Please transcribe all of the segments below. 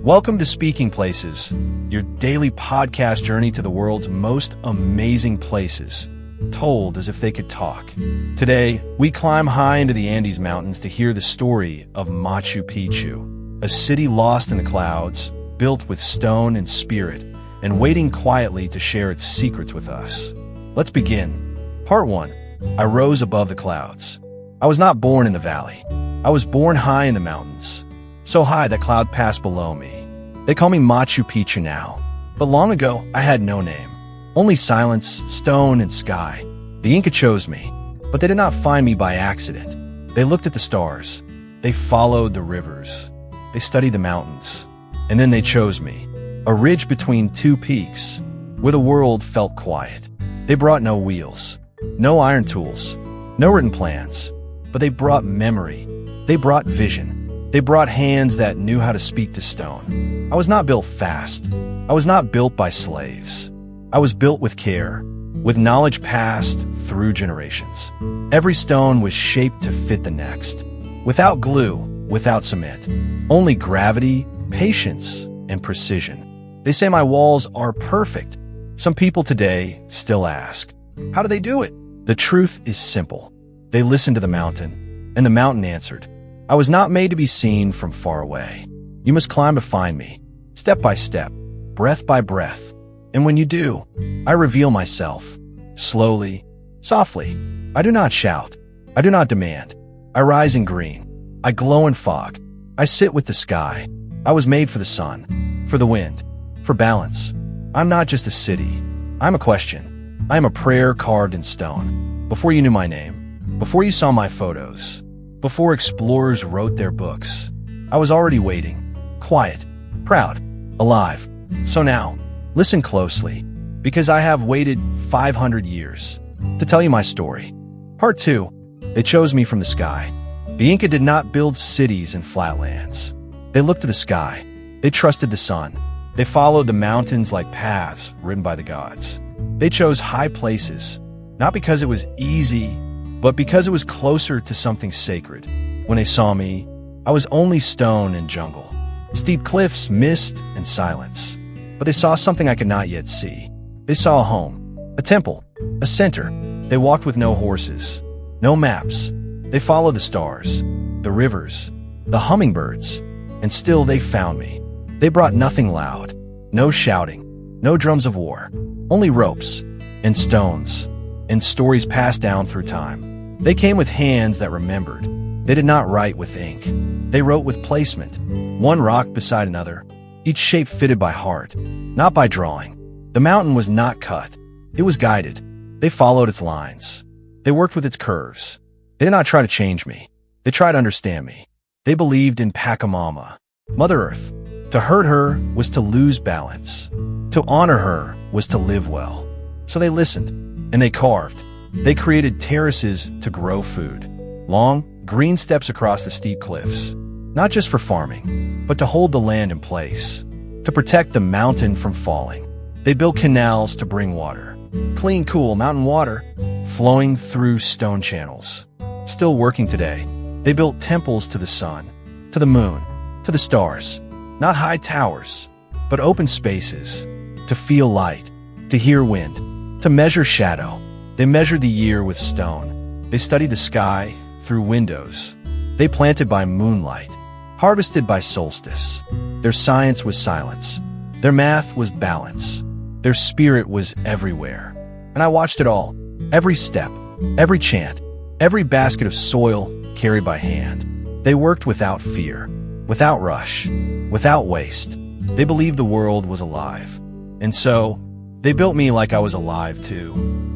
Welcome to Speaking Places, your daily podcast journey to the world's most amazing places, told as if they could talk. Today, we climb high into the Andes Mountains to hear the story of Machu Picchu, a city lost in the clouds, built with stone and spirit, and waiting quietly to share its secrets with us. Let's begin. Part 1. I rose above the clouds. I was not born in the valley. I was born high in the mountains, so high that cloud passed below me. They call me Machu Picchu now, but long ago I had no name. Only silence, stone, and sky. The Inca chose me, but they did not find me by accident. They looked at the stars. They followed the rivers. They studied the mountains. And then they chose me, a ridge between two peaks, where the world felt quiet. They brought no wheels, no iron tools, no written plans, but they brought memory. They brought vision. They brought hands that knew how to speak to stone. I was not built fast. I was not built by slaves. I was built with care, with knowledge passed through generations. Every stone was shaped to fit the next. Without glue, without cement. Only gravity, patience, and precision. They say my walls are perfect. Some people today still ask, how do they do it? The truth is simple. They listened to the mountain, and the mountain answered. I was not made to be seen from far away. You must climb to find me, step by step, breath by breath. And when you do, I reveal myself, slowly, softly. I do not shout. I do not demand. I rise in green. I glow in fog. I sit with the sky. I was made for the sun, for the wind, for balance. I'm not just a city. I'm a question. I am a prayer carved in stone. Before you knew my name, before you saw my photos, before explorers wrote their books, I was already waiting, quiet, proud, alive. So now, listen closely, because I have waited 500 years to tell you my story. Part 2. They chose me from the sky. The Inca did not build cities in flatlands. They looked to the sky. They trusted the sun. They followed the mountains like paths written by the gods. They chose high places, not because it was easy, but because it was closer to something sacred. When they saw me, I was only stone and jungle, steep cliffs, mist, and silence. But they saw something I could not yet see. They saw a home, a temple, a center. They walked with no horses, no maps. They followed the stars, the rivers, the hummingbirds, and still they found me. They brought nothing loud, no shouting, no drums of war, only ropes and stones and stories passed down through time. They came with hands that remembered. They did not write with ink. They wrote with placement, one rock beside another, each shape fitted by heart, not by drawing. The mountain was not cut. It was guided. They followed its lines. They worked with its curves. They did not try to change me. They tried to understand me. They believed in Pachamama, Mother Earth. To hurt her was to lose balance. To honor her was to live well. So they listened, and they carved. They created terraces to grow food. Long, green steps across the steep cliffs. Not just for farming, but to hold the land in place. To protect the mountain from falling. They built canals to bring water. Clean, cool mountain water flowing through stone channels. Still working today. They built temples to the sun, to the moon, to the stars. Not high towers, but open spaces. To feel light, to hear wind, to measure shadow. They measured the year with stone. They studied the sky through windows. They planted by moonlight, harvested by solstice. Their science was silence. Their math was balance. Their spirit was everywhere. And I watched it all. Every step, every chant, every basket of soil carried by hand. They worked without fear, without rush, without waste. They believed the world was alive. And so, they built me like I was alive too.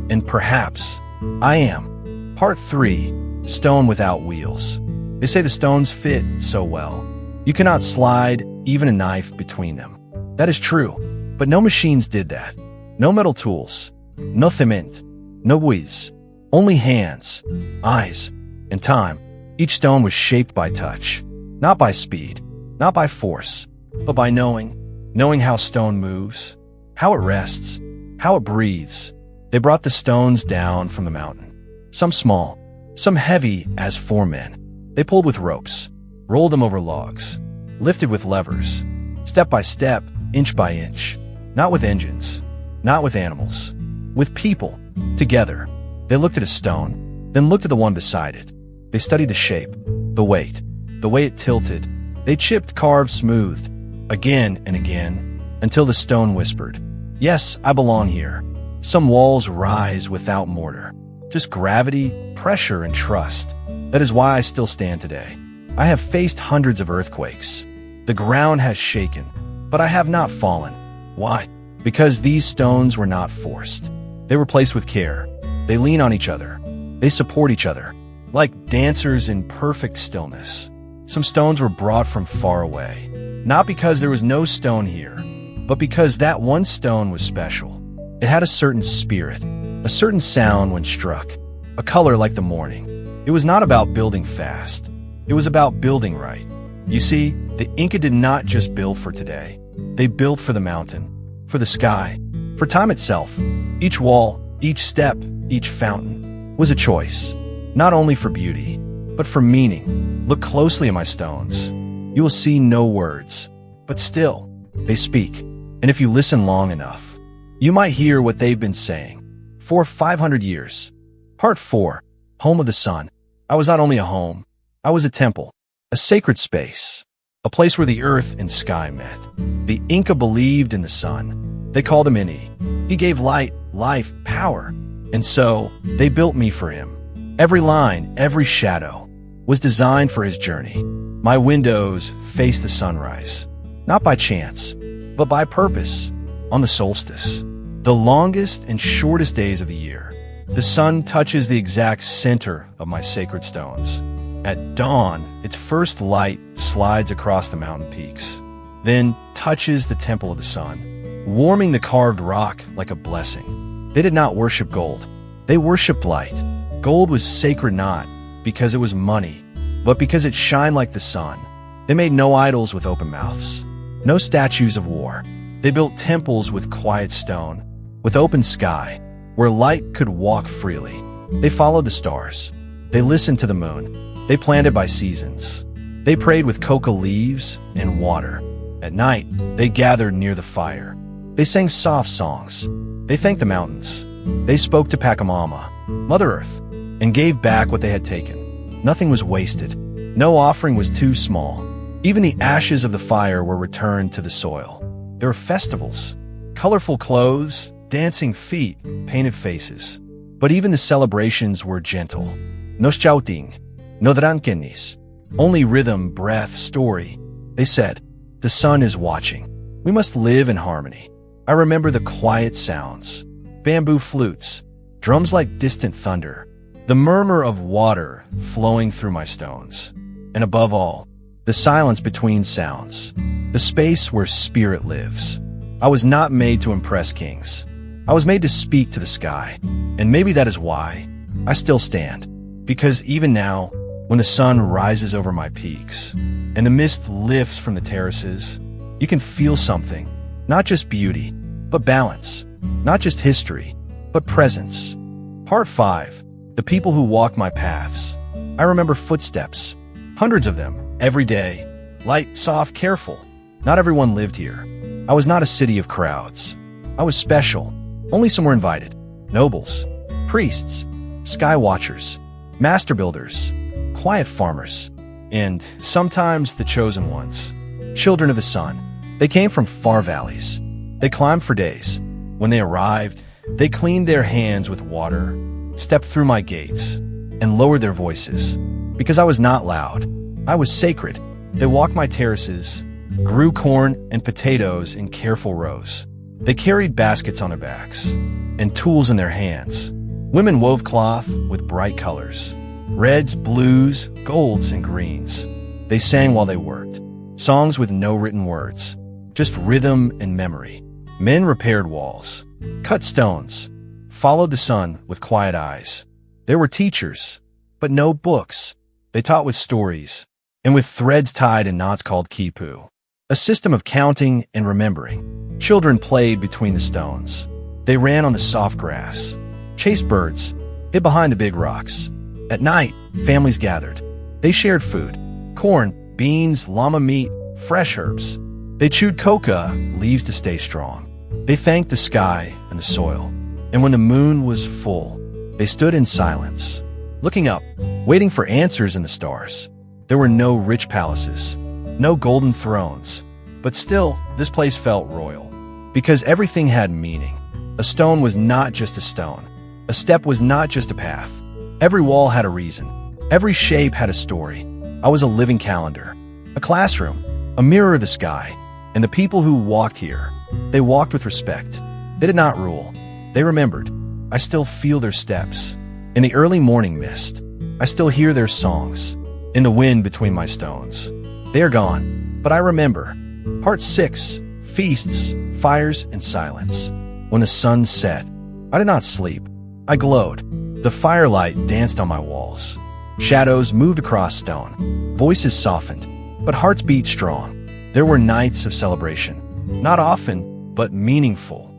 And perhaps I am. Part 3. Stone without wheels. They say the stones fit so well. You cannot slide even a knife between them. That is true, but no machines did that. No metal tools, no cement, no buoys. Only hands, eyes, and time. Each stone was shaped by touch, not by speed, not by force, but by knowing how stone moves, how it rests, how it breathes. They brought the stones down from the mountain, some small, some heavy as 4 men. They pulled with ropes, rolled them over logs, lifted with levers, step by step, inch by inch. Not with engines, not with animals, with people, together. They looked at a stone, then looked at the one beside it. They studied the shape, the weight, the way it tilted. They chipped, carved, smoothed, again and again, until the stone whispered, "Yes, I belong here." Some walls rise without mortar, just gravity, pressure, and trust. That is why I still stand today. I have faced hundreds of earthquakes. The ground has shaken, but I have not fallen. Why? Because these stones were not forced. They were placed with care. They lean on each other. They support each other, like dancers in perfect stillness. Some stones were brought from far away, not because there was no stone here, but because that one stone was special. It had a certain spirit, a certain sound when struck, a color like the morning. It was not about building fast. It was about building right. You see, the Inca did not just build for today. They built for the mountain, for the sky, for time itself. Each wall, each step, each fountain was a choice, not only for beauty, but for meaning. Look closely at my stones. You will see no words, but still, they speak. And if you listen long enough, you might hear what they've been saying for 500 years. Part 4, Home of the Sun. I was not only a home, I was a temple, a sacred space, a place where the earth and sky met. The Inca believed in the sun. They called him Ini. He gave light, life, power. And so, they built me for him. Every line, every shadow was designed for his journey. My windows face the sunrise, not by chance, but by purpose. On the solstice, the longest and shortest days of the year, the sun touches the exact center of my sacred stones. At dawn, its first light slides across the mountain peaks, then touches the temple of the sun, warming the carved rock like a blessing. They did not worship gold. They worshipped light. Gold was sacred not because it was money, but because it shined like the sun. They made no idols with open mouths, no statues of war. They built temples with quiet stone, with open sky, where light could walk freely. They followed the stars. They listened to the moon. They planted by seasons. They prayed with coca leaves and water. At night, they gathered near the fire. They sang soft songs. They thanked the mountains. They spoke to Pachamama, Mother Earth, and gave back what they had taken. Nothing was wasted. No offering was too small. Even the ashes of the fire were returned to the soil. There were festivals, colorful clothes, dancing feet, painted faces. But even the celebrations were gentle. No shouting, no drankenis, only rhythm, breath, story. They said, the sun is watching. We must live in harmony. I remember the quiet sounds, bamboo flutes, drums like distant thunder, the murmur of water flowing through my stones, and above all, the silence between sounds, the space where spirit lives. I was not made to impress kings. I was made to speak to the sky, and maybe that is why I still stand. Because even now, when the sun rises over my peaks, and the mist lifts from the terraces, you can feel something, not just beauty, but balance, not just history, but presence. Part 5, the people who walk my paths. I remember footsteps, hundreds of them, every day, light, soft, careful. Not everyone lived here. I was not a city of crowds. I was special. Only some were invited. Nobles, priests, sky watchers, master builders, quiet farmers, and sometimes the chosen ones, children of the sun. They came from far valleys. They climbed for days. When they arrived, they cleaned their hands with water, stepped through my gates, and lowered their voices. Because I was not loud. I was sacred. They walked my terraces, grew corn and potatoes in careful rows. They carried baskets on their backs and tools in their hands. Women wove cloth with bright colors, reds, blues, golds, and greens. They sang while they worked, songs with no written words, just rhythm and memory. Men repaired walls, cut stones, followed the sun with quiet eyes. There were teachers, but no books. They taught with stories, and with threads tied in knots called kipu, a system of counting and remembering. Children played between the stones. They ran on the soft grass, chased birds, hid behind the big rocks. At night, families gathered. They shared food, corn, beans, llama meat, fresh herbs. They chewed coca leaves to stay strong. They thanked the sky and the soil. And when the moon was full, they stood in silence, looking up, waiting for answers in the stars. There were no rich palaces, no golden thrones, but still, this place felt royal, because everything had meaning. A stone was not just a stone. A step was not just a path. Every wall had a reason. Every shape had a story. I was a living calendar, a classroom, a mirror of the sky, and the people who walked here, they walked with respect. They did not rule. They remembered. I still feel their steps. In the early morning mist, I still hear their songs. In the wind between my stones. They are gone, but I remember. Part 6, Feasts, Fires, and Silence. When the sun set, I did not sleep. I glowed. The firelight danced on my walls. Shadows moved across stone. Voices softened, but hearts beat strong. There were nights of celebration. Not often, but meaningful.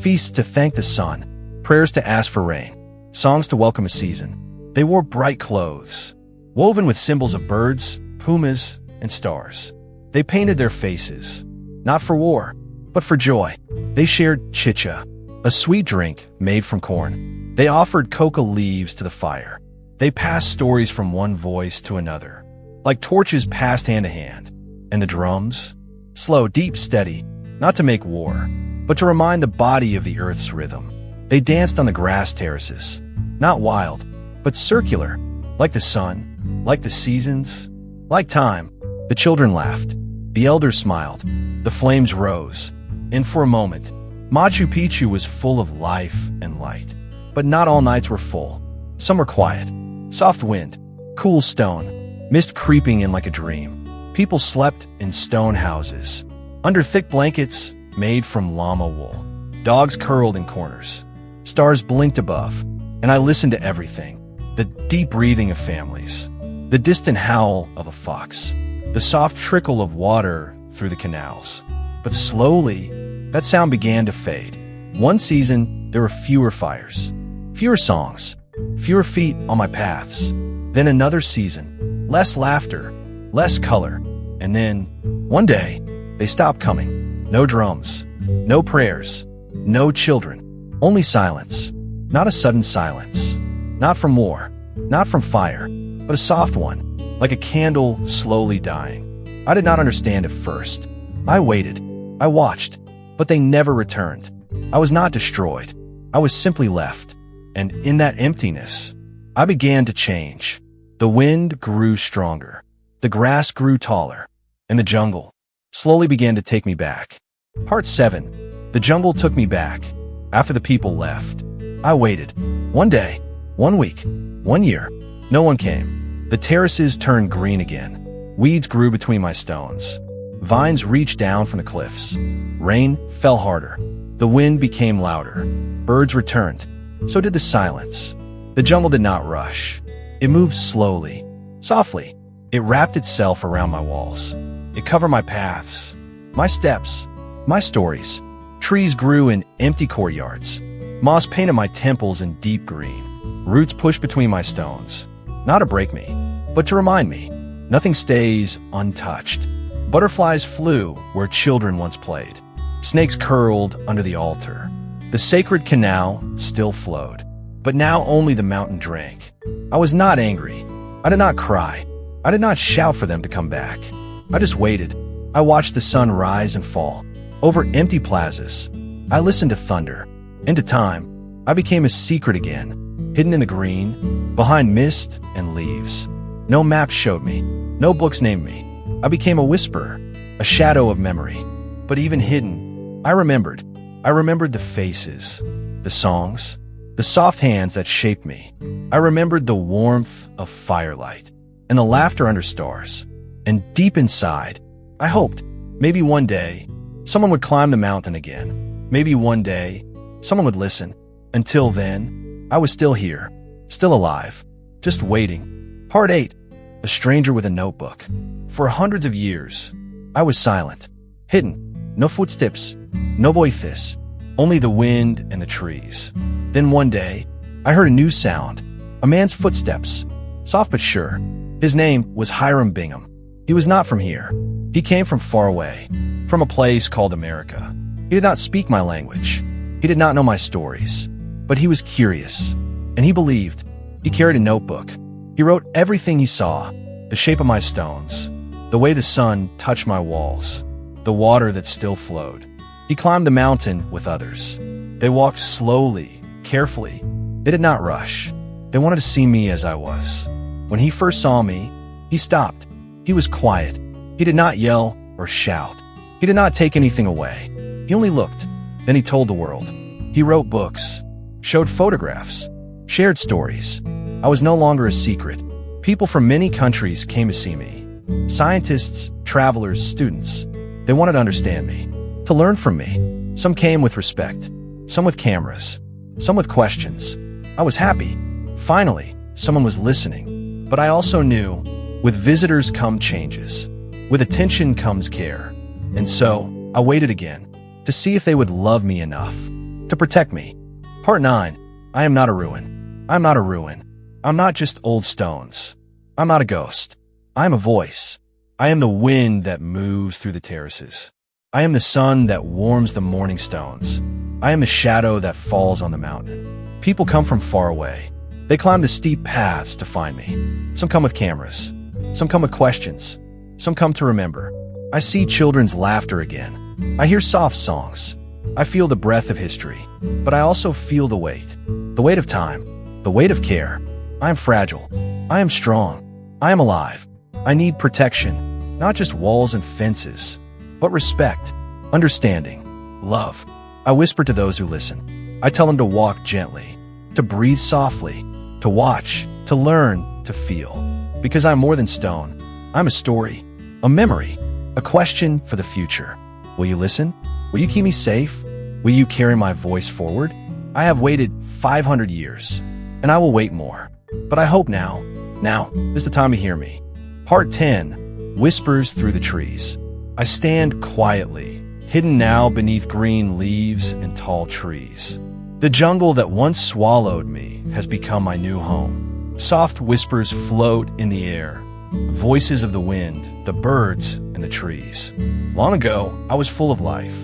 Feasts to thank the sun. Prayers to ask for rain. Songs to welcome a season. They wore bright clothes, woven with symbols of birds, pumas, and stars. They painted their faces, not for war, but for joy. They shared chicha, a sweet drink made from corn. They offered coca leaves to the fire. They passed stories from one voice to another, like torches passed hand to hand. And the drums? Slow, deep, steady, not to make war, but to remind the body of the earth's rhythm. They danced on the grass terraces, not wild, but circular, like the sun, like the seasons, like time. The children laughed. The elders smiled. The flames rose. And for a moment, Machu Picchu was full of life and light. But not all nights were full. Some were quiet. Soft wind, cool stone, mist creeping in like a dream. People slept in stone houses, under thick blankets made from llama wool. Dogs curled in corners. Stars blinked above, and I listened to everything. The deep breathing of families, the distant howl of a fox, the soft trickle of water through the canals. But slowly, that sound began to fade. One season, there were fewer fires, fewer songs, fewer feet on my paths. Then another season, less laughter, less color. And then, one day, they stopped coming. No drums, no prayers, no children, only silence. Not a sudden silence. Not from war, not from fire, but a soft one, like a candle slowly dying. I did not understand at first. I waited. I watched, but they never returned. I was not destroyed. I was simply left. And in that emptiness, I began to change. The wind grew stronger. The grass grew taller. And the jungle slowly began to take me back. Part 7. The jungle took me back. After the people left, I waited. One day, 1 week, 1 year. No one came. The terraces turned green again. Weeds grew between my stones. Vines reached down from the cliffs. Rain fell harder. The wind became louder. Birds returned. So did the silence. The jungle did not rush. It moved slowly, softly. It wrapped itself around my walls. It covered my paths, my steps, my stories. Trees grew in empty courtyards. Moss painted my temples in deep green. Roots pushed between my stones, not to break me, but to remind me, nothing stays untouched. Butterflies flew where children once played. Snakes curled under the altar. The sacred canal still flowed, but now only the mountain drank. I was not angry. I did not cry. I did not shout for them to come back. I just waited. I watched the sun rise and fall over empty plazas. I listened to thunder. Into time, I became a secret again, hidden in the green, behind mist and leaves. No map showed me. No books named me. I became a whisperer, a shadow of memory. But even hidden, I remembered. I remembered the faces, the songs, the soft hands that shaped me. I remembered the warmth of firelight and the laughter under stars. And deep inside, I hoped maybe one day someone would climb the mountain again. Maybe one day someone would listen. Until then, I was still here, still alive, just waiting. Part 8. A stranger with a notebook. For hundreds of years, I was silent, hidden, no footsteps, no voices, only the wind and the trees. Then one day, I heard a new sound, a man's footsteps, soft but sure. His name was Hiram Bingham. He was not from here. He came from far away, from a place called America. He did not speak my language. He did not know my stories. But he was curious, and he believed. He carried a notebook. He wrote everything he saw, the shape of my stones, the way the sun touched my walls, the water that still flowed. He climbed the mountain with others. They walked slowly, carefully. They did not rush. They wanted to see me as I was. When he first saw me, he stopped. He was quiet. He did not yell or shout. He did not take anything away. He only looked. Then he told the world. He wrote books, showed photographs, shared stories. I was no longer a secret. People from many countries came to see me. Scientists, travelers, students. They wanted to understand me, to learn from me. Some came with respect, some with cameras, some with questions. I was happy. Finally, someone was listening. But I also knew, with visitors come changes. With attention comes care. And so, I waited again, to see if they would love me enough, to protect me. Part 9. I am not a ruin. I'm not a ruin. I'm not just old stones. I'm not a ghost. I am a voice. I am the wind that moves through the terraces. I am the sun that warms the morning stones. I am the shadow that falls on the mountain. People come from far away. They climb the steep paths to find me. Some come with cameras. Some come with questions. Some come to remember. I see children's laughter again. I hear soft songs. I feel the breath of history. But I also feel the weight of time, the weight of care. I am fragile. I am strong. I am alive. I need protection, not just walls and fences, but respect, understanding, love. I whisper to those who listen. I tell them to walk gently, to breathe softly, to watch, to learn, to feel. Because I'm more than stone. I'm a story, a memory, a question for the future. Will you listen? Will you keep me safe? Will you carry my voice forward? I have waited 500 years, and I will wait more. But I hope now is the time to hear me. Part 10. Whispers through the trees. I stand quietly, hidden now beneath green leaves and tall trees. The jungle that once swallowed me has become my new home. Soft whispers float in the air, voices of the wind, the birds, and the trees. Long ago, I was full of life.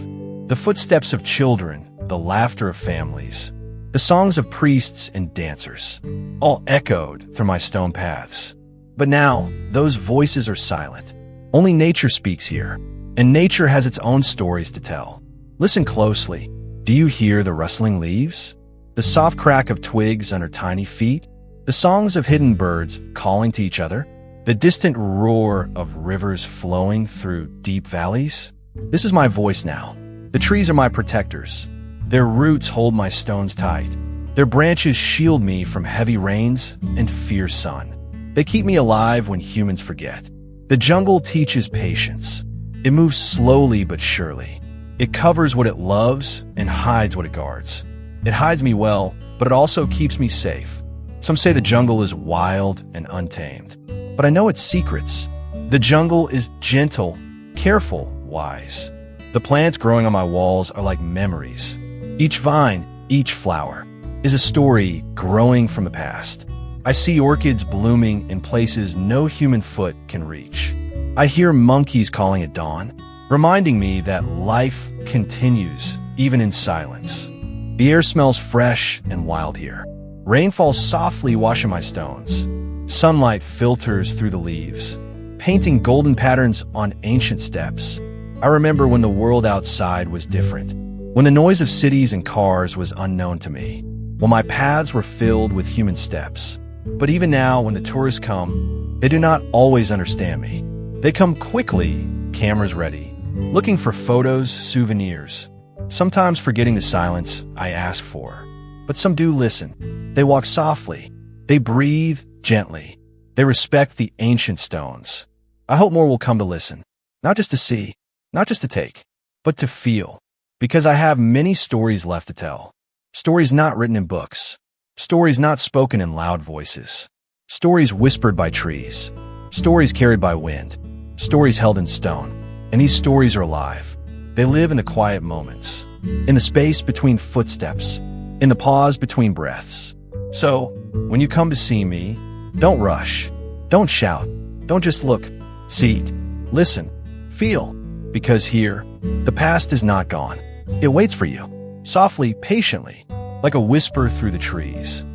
The footsteps of children, the laughter of families, the songs of priests and dancers, all echoed through my stone paths. But now, those voices are silent. Only nature speaks here, and nature has its own stories to tell. Listen closely. Do you hear the rustling leaves? The soft crack of twigs under tiny feet? The songs of hidden birds calling to each other? The distant roar of rivers flowing through deep valleys? This is my voice now. The trees are my protectors. Their roots hold my stones tight. Their branches shield me from heavy rains and fierce sun. They keep me alive when humans forget. The jungle teaches patience. It moves slowly but surely. It covers what it loves and hides what it guards. It hides me well, but it also keeps me safe. Some say the jungle is wild and untamed, but I know its secrets. The jungle is gentle, careful, wise. The plants growing on my walls are like memories. Each vine, each flower, is a story growing from the past. I see orchids blooming in places no human foot can reach. I hear monkeys calling at dawn, reminding me that life continues, even in silence. The air smells fresh and wild here. Rain falls softly, washing my stones. Sunlight filters through the leaves, painting golden patterns on ancient steps. I remember when the world outside was different, when the noise of cities and cars was unknown to me, when my paths were filled with human steps. But even now, when the tourists come, they do not always understand me. They come quickly, cameras ready, looking for photos, souvenirs, sometimes forgetting the silence I ask for. But some do listen. They walk softly. They breathe gently. They respect the ancient stones. I hope more will come to listen, not just to see, not just to take, but to feel. Because I have many stories left to tell. Stories not written in books. Stories not spoken in loud voices. Stories whispered by trees. Stories carried by wind. Stories held in stone. And these stories are alive. They live in the quiet moments, in the space between footsteps, in the pause between breaths. So, when you come to see me, don't rush. Don't shout. Don't just look. See, listen. Feel, because here, the past is not gone. It waits for you, softly, patiently, like a whisper through the trees.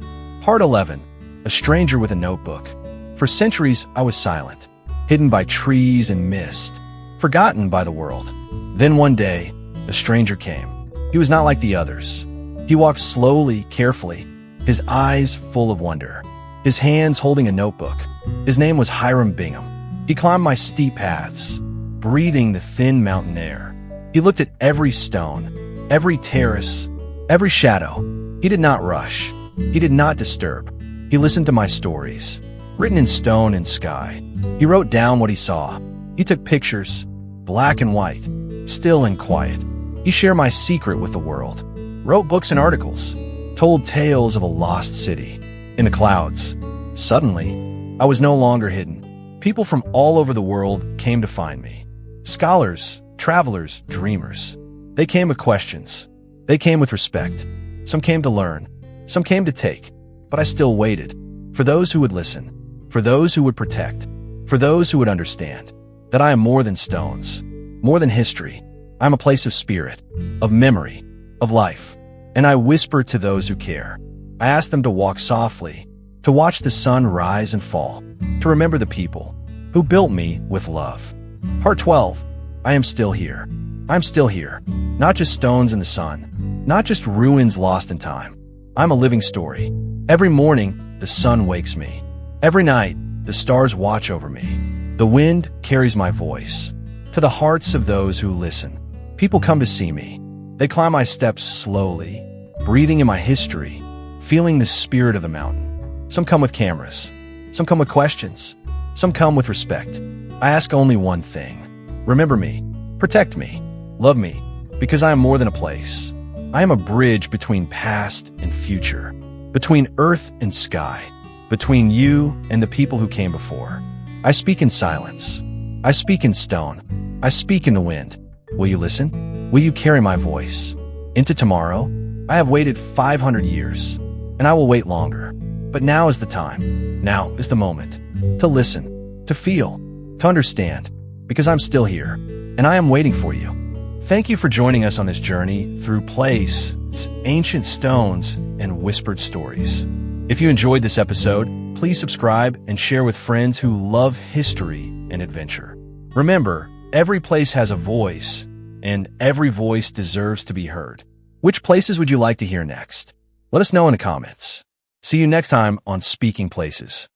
Part 11. A stranger with a notebook. For centuries, I was silent, hidden by trees and mist, forgotten by the world. Then one day, a stranger came. He was not like the others. He walked slowly, carefully, his eyes full of wonder, his hands holding a notebook. His name was Hiram Bingham. He climbed my steep paths, breathing the thin mountain air. He looked at every stone, every terrace, every shadow. He did not rush. He did not disturb. He listened to my stories, written in stone and sky. He wrote down what he saw. He took pictures, black and white, still and quiet. He shared my secret with the world, wrote books and articles, told tales of a lost city. In the clouds, suddenly, I was no longer hidden. People from all over the world came to find me. Scholars, travelers, dreamers. They came with questions. They came with respect. Some came to learn. Some came to take. But I still waited. For those who would listen. For those who would protect. For those who would understand. That I am more than stones. More than history. I am a place of spirit. Of memory. Of life. And I whisper to those who care. I ask them to walk softly. To watch the sun rise and fall. To remember the people who built me with love. Part 12. I am still here. I'm still here. Not just stones in the sun. Not just ruins lost in time. I'm a living story. Every morning, the sun wakes me. Every night, the stars watch over me. The wind carries my voice to the hearts of those who listen. People come to see me. They climb my steps slowly, breathing in my history, feeling the spirit of the mountain. Some come with cameras. Some come with questions. Some come with respect. I ask only one thing. Remember me. Protect me. Love me. Because I am more than a place. I am a bridge between past and future. Between earth and sky. Between you and the people who came before. I speak in silence. I speak in stone. I speak in the wind. Will you listen? Will you carry my voice into tomorrow? I have waited 500 years, and I will wait longer. But now is the time. Now is the moment. To listen. To feel. To understand. Because I'm still here, and I am waiting for you. Thank you for joining us on this journey through place, ancient stones, and whispered stories. If you enjoyed this episode, please subscribe and share with friends who love history and adventure. Remember, every place has a voice, and every voice deserves to be heard. Which places would you like to hear next? Let us know in the comments. See you next time on Speaking Places.